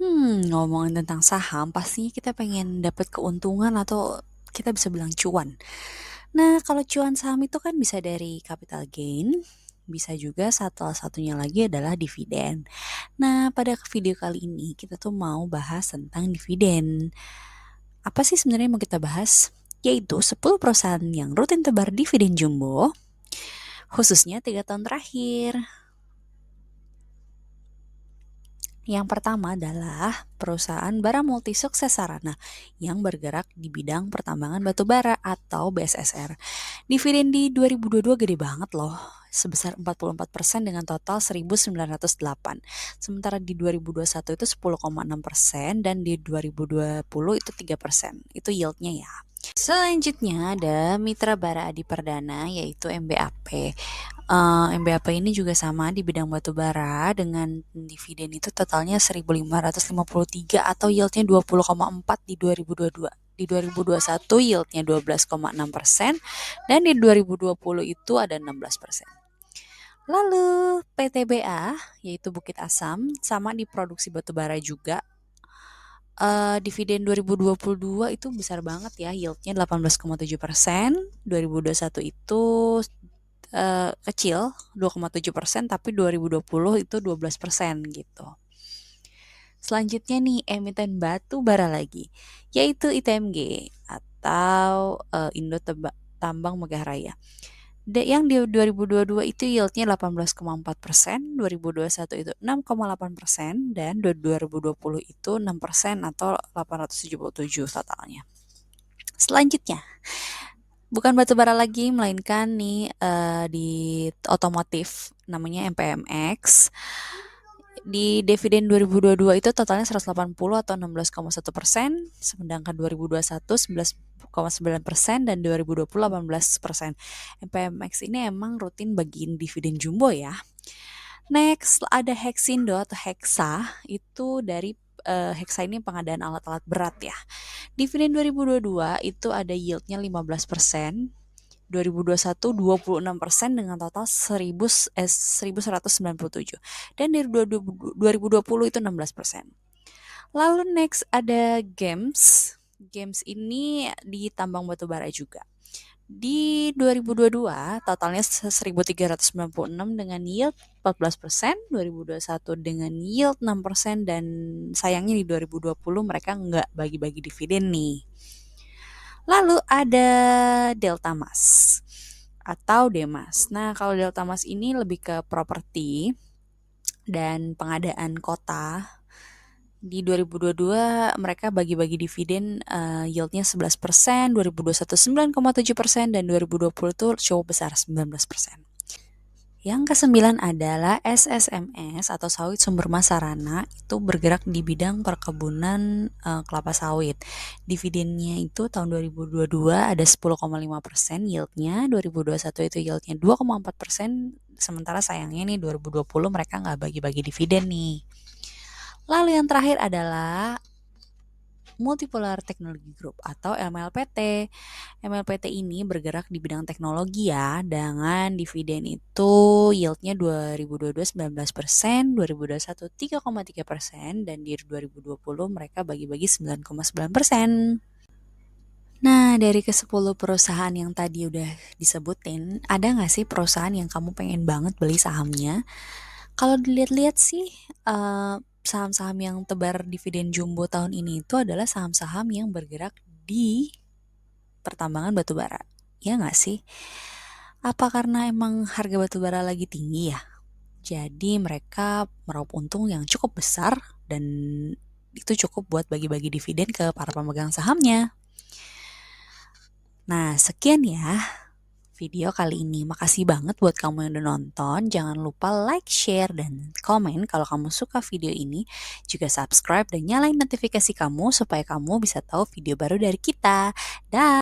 Ngomongin tentang saham, pastinya kita pengen dapat keuntungan atau kita bisa bilang cuan. Nah, kalau cuan saham itu kan bisa dari capital gain, bisa juga salah satunya lagi adalah dividen. Nah, pada video kali ini kita tuh mau bahas tentang dividen. Apa sih sebenarnya yang mau kita bahas? Yaitu 10 perusahaan yang rutin tebar dividen jumbo, khususnya 3 tahun terakhir. Yang pertama adalah perusahaan bara multi sukses Sarana yang bergerak di bidang pertambangan batu bara atau BSSR. Dividen di 2022 gede banget loh, sebesar 44% dengan total 1.908. Sementara di 2021 itu 10,6% dan di 2020 itu 3%. Itu yieldnya ya. Selanjutnya ada Mitra Bara Adi Perdana yaitu MBAP. MBAP ini juga sama di bidang batu bara dengan dividen itu totalnya 1.553 atau yieldnya 20,4 di 2022. Di 2021 yieldnya 12,6% dan di 2020 itu ada 16%. Lalu PTBA yaitu Bukit Asam sama di produksi batu bara juga. Dividen 2022 itu besar banget ya, yieldnya 18,7%. 2021 itu kecil 2,7%, tapi 2020 itu 12% gitu. Selanjutnya nih emiten batu bara lagi, yaitu ITMG atau Indo Tambang Megah Raya. Yang di 2022 itu yieldnya 18,4%, 2021 itu 6,8%, dan 2020 itu 6% atau 877 totalnya. Selanjutnya, bukan batu bara lagi, melainkan nih di otomotif, namanya MPMX. Di dividen 2022 itu totalnya 180 atau 16,1%, sedangkan 2021 11,9% dan 2020 18%. MPMX ini emang rutin bagiin dividen jumbo ya. Next ada Hexindo atau Hexa, itu dari Hexa ini pengadaan alat-alat berat ya. Dividen 2022 itu ada yieldnya 15%, 2021 26% dengan total 1.197, dan di 2020 itu 16%. Lalu next ada Games. Games ini di tambang batu bara juga. Di 2022 totalnya 1.396 dengan yield 14%, 2021 dengan yield 6%, dan sayangnya di 2020 mereka nggak bagi-bagi dividen nih. Lalu ada Delta Mas atau Demas. Nah, kalau Delta Mas ini lebih ke properti dan pengadaan kota. Di 2022 mereka bagi-bagi dividen, yieldnya 11%, 2021 9,7%, dan 2020 tuh cukup besar 19%. Yang kesembilan adalah SSMS atau Sawit Sumber Masarana, itu bergerak di bidang perkebunan kelapa sawit. Dividennya itu tahun 2022 ada 10,5% yieldnya, 2021 itu yieldnya 2,4%, sementara sayangnya nih 2020 mereka nggak bagi-bagi dividen nih. Lalu yang terakhir adalah Multipolar Technology Group atau MLPT. MLPT ini bergerak di bidang teknologi ya, dengan dividen itu yieldnya 2022 19%, 2021 3,3%, dan di 2020 mereka bagi-bagi 9,9%. Nah, dari ke-10 perusahaan yang tadi udah disebutin, ada nggak sih perusahaan yang kamu pengen banget beli sahamnya? Kalau dilihat-lihat sih, saham-saham yang tebar dividen jumbo tahun ini itu adalah saham-saham yang bergerak di pertambangan batu bara. Ya nggak sih? Apa karena emang harga batu bara lagi tinggi ya? Jadi mereka meraup untung yang cukup besar dan itu cukup buat bagi-bagi dividen ke para pemegang sahamnya. Nah, sekian ya video kali ini. Makasih banget buat kamu yang udah nonton. Jangan lupa like, share, dan komen kalau kamu suka video ini. Juga subscribe dan nyalain notifikasi kamu supaya kamu bisa tahu video baru dari kita. Dah.